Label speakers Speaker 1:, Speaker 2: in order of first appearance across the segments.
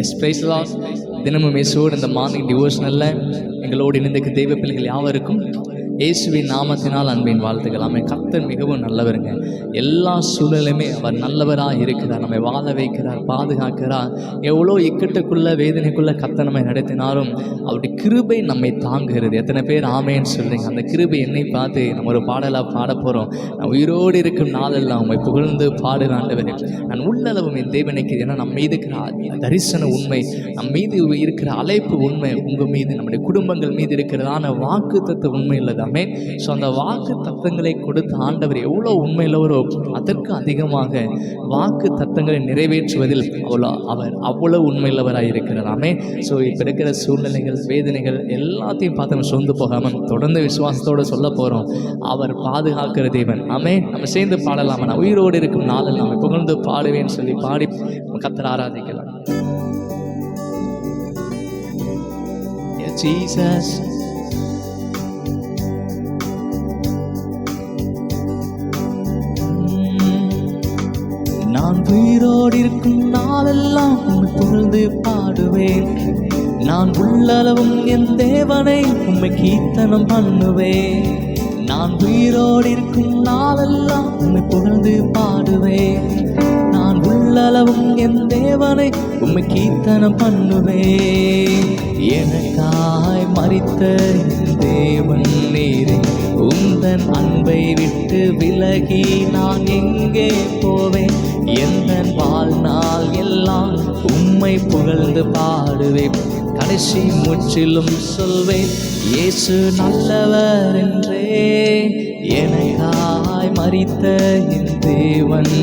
Speaker 1: S price Lord. தினமும் இயேசுவோடு இந்த மார்னிங் டிவோஷனல்ல எங்களோடு இணைந்த தெய்வ பிள்ளைகள் யாவருக்கும் இயேசுவின் நாமத்தினால் அன்பின் வாழ்த்துக்கள். கர்த்தர் மிகவும் நல்லவருங்க. எல்லா சூழலுமே அவர் நல்லவராக இருக்கிறார். நம்மை வாழ வைக்கிறார், பாதுகாக்கிறார். எவ்வளோ இக்கட்டுக்குள்ள வேதனைக்குள்ள கர்த்தர் நம்மை நடத்தினாலும் அவருடைய கிருபை நம்மை தாங்குகிறது. எத்தனை பேர் ஆமேன்னு சொல்றீங்க? அந்த கிருபை என்னை பார்த்து நம்ம ஒரு பாடலாக பாட போகிறோம். நான் உயிரோடு இருக்கும் நாளெல்லாம் உண்மை புகழ்ந்து பாடுறாண்டவரே. நான் உள்ளளவும் என் தேவனைக்கு, ஏன்னா நம்ம மீது இருக்கிற தரிசன உண்மை, நம் மீது இருக்கிற அழைப்பு உண்மை, உங்கள் மீது நம்முடைய குடும்பங்கள் மீது இருக்கிறதான வாக்கு தத்துவ உண்மை இல்லதாமே. ஸோ அந்த வாக்கு தத்தங்களை கொடுத்த ஆண்டவர் எவ்வளோ உண்மையிலவரோ அதற்கு அதிகமாக வாக்கு தத்தங்களை நிறைவேற்றுவதில் அவர் அவ்வளோ உண்மையிலவராக இருக்கிறாராமே. ஸோ இப்போ இருக்கிற சூழ்நிலைகள், வேதனைகள் எல்லாத்தையும் பார்த்து நம்ம சொந்து போகாமல் தொடர்ந்து விசுவாசத்தோடு சொல்ல போகிறோம். அவர் பாதுகாக்கிற தேவன். நம்ம சேர்ந்து பாடலாம். நான் உயிரோடு இருக்கும் நாளில் நம்ம புகழ்ந்து பாடுவேன்னு சொல்லி பாடி கர்த்தரை ஆராதிக்கலாம். Jesus, நான் உயிரோடு இருக்கும் நாளெல்லாம் உம்மை புகழ்ந்து பாடுவேன். நான் உள்ளளவும் என் தேவனை உம்மை கீர்த்தனம் பண்ணுவேன். நான் உயிரோடு இருக்கும் நாளெல்லாம் உம்மை புகழ்ந்து பாடுவேன். நான் உள்ளளவும் என் தேவனை உம்மை கீர்த்தனம் பண்ணுவேன். எனக்காய் மரித்த தேவன் நீரே, உந்தன் அன்பை விட்டு விலகி நான் எங்கே போவேன்? எந்தன் வாழ்நாள் எல்லாம் உம்மை புகழ்ந்து பாடுவேன். கடைசி முற்றிலும் சொல்வேன், இயேசு நல்லவர் என்றே. எனக்காய் மரித்த என் தேவன்,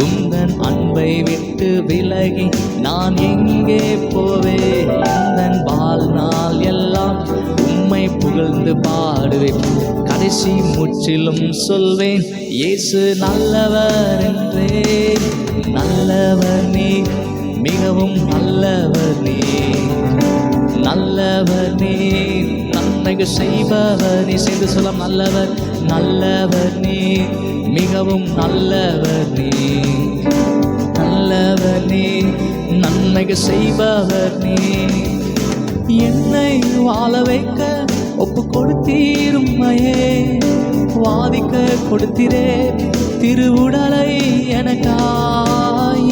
Speaker 1: உந்தன் அன்பை விட்டு விலகி நான் எங்கே போவேன்? எந்தன் வாழ்நாள் எல்லாம் உம்மை புகழ்ந்து பாடுவேன். கடைசி முற்றிலும் சொல்வேன், இயேசு நல்லவர் என்றே. நல்லவர் நீ, மிகவும் நல்லவர் நீ, நல்லவர் நீ, நன்மைகள் செய்பவர் நீ. சேர்ந்து சொல்லலாம், நல்லவர், நல்லவர் நீ, மிகவும் நல்லவர் நீ, நல்லவர் நீ, நன்மைகள் செய்பவர் நீ. என்னை வாழ வைக்க ஒப்பு கொடுத்தீருமையே, வாதிக்க கொடுத்திரே திருவுடலை எனக்கா.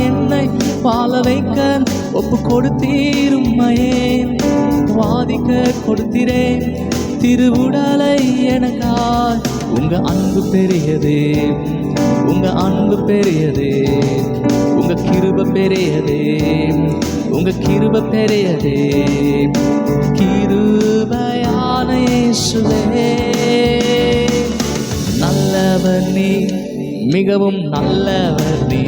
Speaker 1: என்னை வாழ வைக்க ஒப்பு கொடுத்தீருமையே, வாதிக்க கொடுத்திரே திருவுடலை எனக்கா. உங்க அன்பு பெரியதே, உங்க அன்பு பெரியதே, உங்க கிருபை பெரியதே, உங்க கிருபை பெரியதே. கிருபையான இயேசுவே, நல்லவர் நீ, மிகவும் நல்லவர் நீ,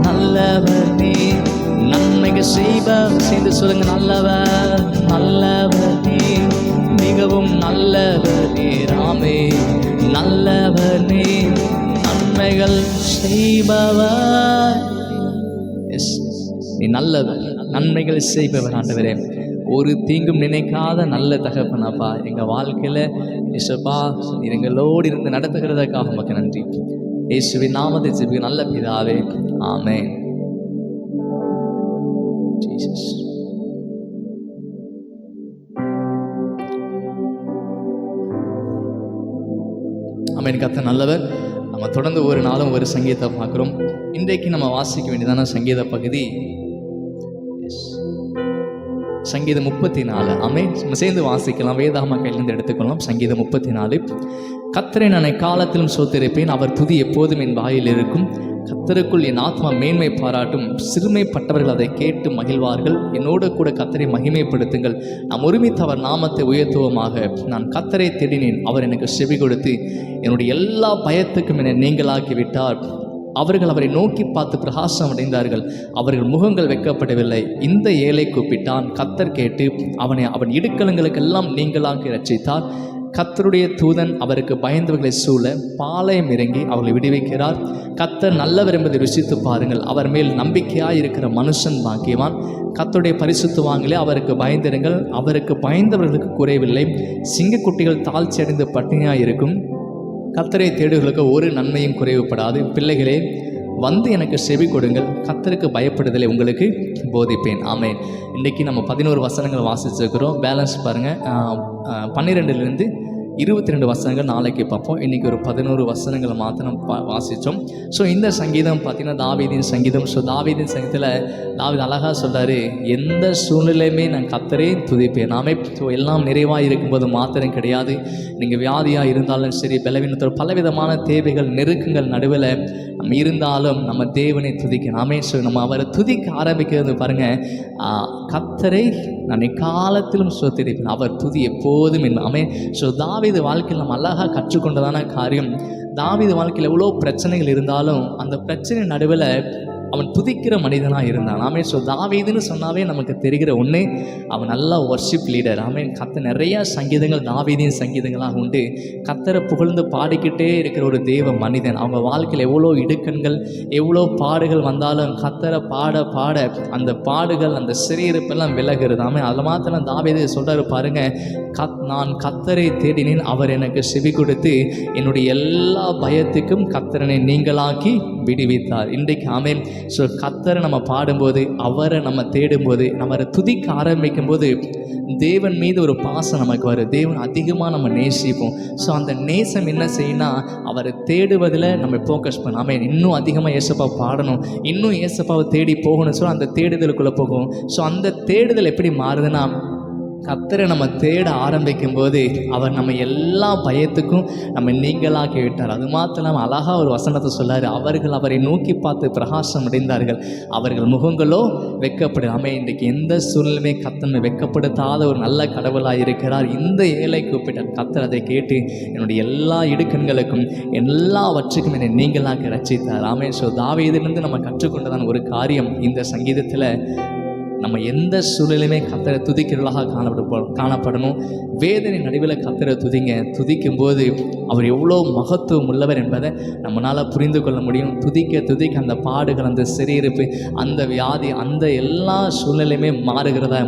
Speaker 1: நல்லவர் நீ, நன்மைகள் செய்பவர். சேர்ந்து சொல்லுங்க, நல்லவர், நல்லவர் நீ, மிகவும் நல்லவர் நீ. ராமே, நல்லவர் நீ, நன்மைகள் செய்பவர். எஸ், நீ நல்லவர், நன்மைகள் செய்பவர் ஆண்டவரே. ஒரு தீங்கும் நினைக்காத நல்ல தகப்பனப்பா எங்கள் வாழ்க்கையில் இயேசுப்பா நீர் எங்களோடு இருந்து நடத்துகிறதுக்காக உமக்கு நன்றி. இயேசுவின் நாமத்தை ஜெபிக்கிறோம் நல்ல பிதாவே, ஆமென். ஜீசஸ். ஆமென். கர்த்தர் நல்லவர். நம்ம தொடர்ந்து ஒரு நாளும் ஒரு சங்கீதத்தை பார்க்குறோம். இன்றைக்கு நம்ம வாசிக்க வேண்டியதான சங்கீத பகுதி சங்கீதம் 34. ஆமென். நம்ம சேர்ந்து வாசிக்கலாம். வேதாகம கையிலிருந்து எடுத்துக்கொள்ளலாம். சங்கீதம் 34. கர்த்தரை நான் காலத்திலும் சோத்திருப்பேன், அவர் துதி எப்போதும் என் வாயில் இருக்கும். கர்த்தருக்குள் என் ஆத்மா மேன்மை பாராட்டும், சிறுமைப்பட்டவர்கள் அதை கேட்டு மகிழ்வார்கள். என்னோடு கூட கர்த்தரை மகிமைப்படுத்துங்கள், நாம் ஒருமித்து அவர் நாமத்தை உயர்த்துவோமாக. நான் கர்த்தரை தேடினேன், அவர் எனக்கு செவி கொடுத்து என்னுடைய எல்லா பயத்துக்கும் என்னை நீங்களாக்கி விட்டார். அவர்கள் அவரை நோக்கி பார்த்து பிரகாசம் அடைந்தார்கள், அவர்கள் முகங்கள் வெட்கப்படவில்லை. இந்த ஏழை கூப்பிட்டான், கர்த்தர் கேட்டு அவன் இடுக்கலங்களுக்கெல்லாம் நீங்களாக்கி ரட்சித்தார். கர்த்தருடைய தூதன் அவருக்கு பயந்தவர்களை சூழ பாளையம் இறங்கி அவர்களை விடுவிக்கிறார். கர்த்தர் நல்லவர் என்பதை ருசித்து பாருங்கள், அவர் மேல் நம்பிக்கையாய் இருக்கிற மனுஷன் பாக்கியவான். கர்த்தருடைய பரிசுத்தவான்களே அவருக்கு பயந்திருங்கள், அவருக்கு பயந்தவர்களுக்கு குறைவில்லை. சிங்கக்குட்டிகள் தாழ்ச்சி அடைந்து பட்டினியாய் இருக்கும். கர்த்தரை தேடுகளுக்கு ஒரு நன்மையும் குறைவுபடாது. பிள்ளைகளே, வந்து எனக்கு செவி கொடுங்கள், கர்த்தருக்கு பயப்படுதலை உங்களுக்கு போதிப்பேன். ஆமென். இன்றைக்கி நம்ம 11 வசனங்கள் வாசிச்சிருக்கிறோம். பேலன்ஸ் பாருங்கள், 12லேருந்து 22 வசனங்கள் நாளைக்கு பார்ப்போம். இன்றைக்கி ஒரு 11 வசனங்களை மாத்திரம் வாசித்தோம். ஸோ இந்த சங்கீதம் பார்த்திங்கன்னா தாவீதின் சங்கீதம். ஸோ தாவீதின் சங்கீதத்தில் தாவீது அழகாக சொல்கிறாரு, எந்த சூழ்நிலையுமே நான் கர்த்தரை துதிப்பேன். நாமே ஸோ எல்லாம் நிறைவாக இருக்கும்போது மாத்திரம் கிடையாது, நீங்கள் வியாதியாக இருந்தாலும் சரி, பலவீனத்தோட பலவிதமான தேவைகள் நெருக்கங்கள் நடுவில் நம்ம இருந்தாலும் நம்ம தேவனை துதிக்க நாமே. ஸோ நம்ம அவரை துதிக்க ஆரம்பிக்கிறது பாருங்கள், கர்த்தரை நான் எக்காலத்திலும் ஸ்தோத்திரிப்பேன், அவர் துதி எப்போதும் ஆமே. ஸோ தாவீது வாழ்க்கையில் நம்ம அழகாக கற்றுக்கொண்டதான காரியம், தாவீது வாழ்க்கையில் எவ்வளோ பிரச்சனைகள் இருந்தாலும் அந்த பிரச்சனை நடுவில் அவன் துதிக்கிற மனிதனாக இருந்தான். ஆமே. ஸோ தாவீதுன்னு சொன்னாவே நமக்கு தெரிகிற ஒன்று, அவன் நல்லா ஒர்ஷிப் லீடர். ஆமே. கர்த்தர் நிறையா சங்கீதங்கள் தாவீதின் சங்கீதங்களாக உண்டு. கர்த்தரை புகழ்ந்து பாடிக்கிட்டே இருக்கிற ஒரு தேவ மனிதன். அவங்க வாழ்க்கையில் எவ்வளோ இடுக்கண்கள் எவ்வளோ பாடுகள் வந்தாலும் கர்த்தரை பாட பாட அந்த பாடுகள் அந்த சிறையிருப்பெல்லாம் விலகிறது. ஆமே. அதில் மாத்திரம் தாவீது சொல்கிறாரு பாருங்கள், நான் கர்த்தரை தேடினேன், அவர் எனக்கு செவி கொடுத்து என்னுடைய எல்லா பயத்துக்கும் கர்த்தரனை நீங்களாக்கி விடுவித்தார். இன்றைக்கு ஆமென். ஸோ கர்த்தரை நம்ம பாடும்போது, அவரை நம்ம தேடும்போது, நம்ம அவரை துதிக்க ஆரம்பிக்கும் போது தேவன் மீது ஒரு பாசம் நமக்கு வரும். தேவன் அதிகமாக நம்ம நேசிப்போம். ஸோ அந்த நேசம் என்ன செய்யணும், அவரை தேடுவதில் நம்ம ஃபோக்கஸ் பண்ணோம். ஆமென். இன்னும் அதிகமாக ஏசப்பா பாடணும், இன்னும் ஏசப்பாவை தேடி போகணும். ஸோ அந்த தேடுதலுக்குள்ளே போகும். ஸோ அந்த தேடுதல் எப்படி மாறுதுன்னா, கர்த்தரை நம்ம தேட ஆரம்பிக்கும் போது அவர் நம்ம எல்லா பயத்துக்கும் நம்ம நீங்களாக்கி விட்டார். அது மாத்திரம் இல்லாமல் அழகாக ஒரு வசனத்தை சொல்லார், அவர்கள் அவரை நோக்கி பார்த்து பிரகாசம் அடைந்தார்கள், அவர்கள் முகங்களோ வெட்கப்படும். இன்றைக்கு எந்த சூழ்நிலையுமே கர்த்தர் வெட்கப்படுத்தாத ஒரு நல்ல கடவுளாக இருக்கிறார். இந்த ஏழை கூப்பிட்டார், கர்த்தர் அதை கேட்டு என்னுடைய எல்லா இடுக்கண்களுக்கும் எல்லாவற்றுக்கும் என்னை நீங்களாக்கி ரட்சித்தார். ஆமென். ஸோ தாவீதிலிருந்து நம்ம கற்றுக்கொண்டதான ஒரு காரியம், இந்த சங்கீதத்தில் நம்ம எந்த சூழ்நிலையுமே கர்த்தரை துதிக்கிறவர்களாக காணப்படணும். வேதனை நடுவில் கர்த்தரை துதிங்க. துதிக்கும்போது அவர் எவ்வளோ மகத்துவம் உள்ளவர் என்பதை நம்மளால் புரிந்து கொள்ள முடியும். துதிக்க துதிக்க அந்த பாடுகள், அந்த சிறையிருப்பு, அந்த வியாதி, அந்த எல்லா சூழ்நிலையுமே மாறுகிறது.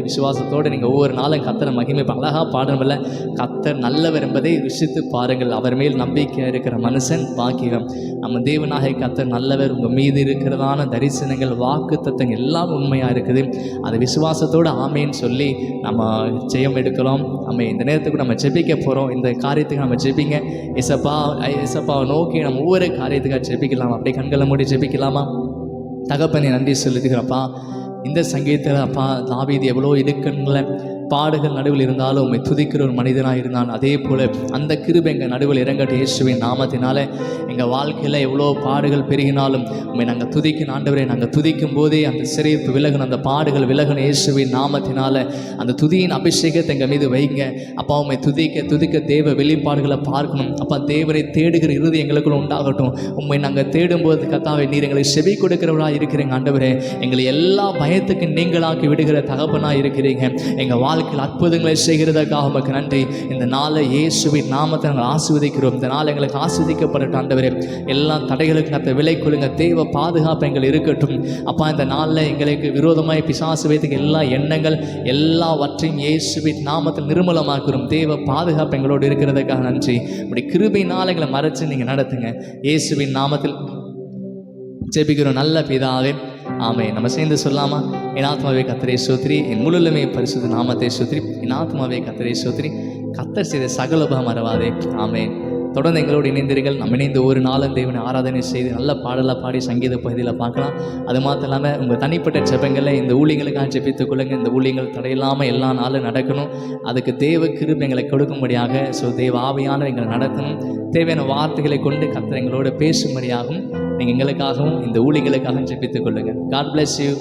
Speaker 1: விசுவாசத்தோடு நீங்கள் ஒவ்வொரு நாளும் கர்த்தரை மகிமை அழகாக பாடணும்ல, கர்த்தர் நல்லவர் என்பதை ருசித்து பாருங்கள். அவர் மேல் நம்பிக்கை இருக்கிற மனுஷன் பாக்கியம். நம்ம தேவனாக கர்த்தர் நல்லவர், உங்கள் மீது இருக்கிறதான தரிசனங்கள், வாக்கு தத்தங்கள் எல்லாம் உண்மையாக இருக்குது. அதை விசுவாசத்தோடு ஆமேன்னு சொல்லி நம்ம ஜெயம் எடுக்கலாம். இந்த நேரத்துக்கு நம்ம ஜெபிக்க போகிறோம். இந்த காரியத்துக்கு நம்ம ஜெபிங்க. இசப்பாவை நோக்கி நம்ம ஒவ்வொரு காரியத்துக்காக ஜெபிக்கலாம். அப்படியே கண்களை மூடி ஜெபிக்கலாமா? தகப்பனை நன்றி சொல்லுகிறப்பா, இந்த சங்கீதத்தில் அப்பா தாவீது எவ்வளோ இடுக்கண்களை பாடுகள் நடுவில் இருந்தாலும் உண்மை துதிக்கிற ஒரு மனிதனாக இருந்தான். அதே போல் அந்த கிருபை எங்கள் நடுவில் இறங்கட்டும் இயேசுவின் நாமத்தினால. எங்கள் வாழ்க்கையில் எவ்வளோ பாடுகள் பெருகினாலும் உண்மை நாங்கள் துதிக்கும் ஆண்டவரே, நாங்கள் துதிக்கும் போதே அந்த சிறைப்பு விலகணும், அந்த பாடுகள் விலகணும் இயேசுவின் நாமத்தினால. அந்த துதியின் அபிஷேகத்தை எங்கள் மீது வைங்க அப்பா. உண்மை துதிக்க துதிக்க தேவ வெளிப்பாடுகளை பார்க்கணும் அப்பா. தேவரை தேடுகிற இறுதி எங்களுக்குள்ள உண்டாகட்டும். உண்மை நாங்கள் தேடும்போது கர்த்தாவே நீர் எங்களை செவி கொடுக்கிறவராக இருக்கிறீங்க ஆண்டவரே. எங்களை எல்லா பயத்துக்கு நீங்களாக்கி விடுகிற தகப்பனாக இருக்கிறீங்க. எங்கள் வாழ்க்கையில் அற்புதங்களை செய்கிறதற்காக உமக்கு நன்றி. இந்த நாளை இயேசுவின் நாமத்தை நாங்கள் ஆசீர்வதிக்கிறோம். இந்த நாள் எங்களுக்கு ஆசீர்வதிக்கப்படட்டும் ஆண்டவரே. எல்லா தடைகளுக்கு அந்த விலை கொள்ளுங்க. தேவ பாதுகாப்பு எங்கள் இருக்கட்டும் அப்பா. இந்த நாளில் எங்களுக்கு விரோதமாய் பிசாசு வைத்துக்கு எல்லா எண்ணங்கள் எல்லாவற்றையும் இயேசுவின் நாமத்தில் நிர்மூலமாக்கிறோம். தேவ பாதுகாப்பு எங்களோடு இருக்கிறதுக்காக நன்றி. அப்படி கிருபையினால் எங்களை மறைச்சு நீங்கள் நடத்துங்க. இயேசுவின் நாமத்தில் ஜெபிக்கிறோம் நல்ல பிதாவே, ஆமே. நம்ம சேர்ந்து சொல்லாமா? என் ஆத்மாவே கர்த்தரை ஸ்தோத்திரி, என் முழுமே பரிசுத்த நாமத்தை ஸ்தோத்திரி. என் ஆத்மாவே கர்த்தரை ஸ்தோத்திரி, கர்த்தர் செய்த சகலபம் மறவாதே. ஆமே. தொடர்ந்து எங்களோடு இணைந்திருங்கள். நம்ம இணைந்து ஒரு நாளும் தேவனை ஆராதனை செய்து நல்ல பாடலாக பாடி சங்கீத பகுதியில் பார்க்கலாம். அது மாத்திரம் இல்லாமல் உங்கள் தனிப்பட்ட ஜெபங்களில் இந்த ஊழியங்களுக்காக ஜெபித்துக் கொள்ளுங்கள். இந்த ஊழியங்கள் தடையில்லாமல் எல்லா நாளும் நடக்கணும். அதுக்கு தேவ கிருபை எங்களை கொடுக்கும்படியாக தேவ ஆவியானவர் எங்களை நடத்தணும். தேவையான வார்த்தைகளை கொண்டு கர்த்தர் எங்களோடு பேசும்படியாகவும் நீங்கள் எங்களுக்காகவும் இந்த ஊழியங்களுக்காகவும் ஜெபித்துக் கொள்ளுங்கள். God bless you.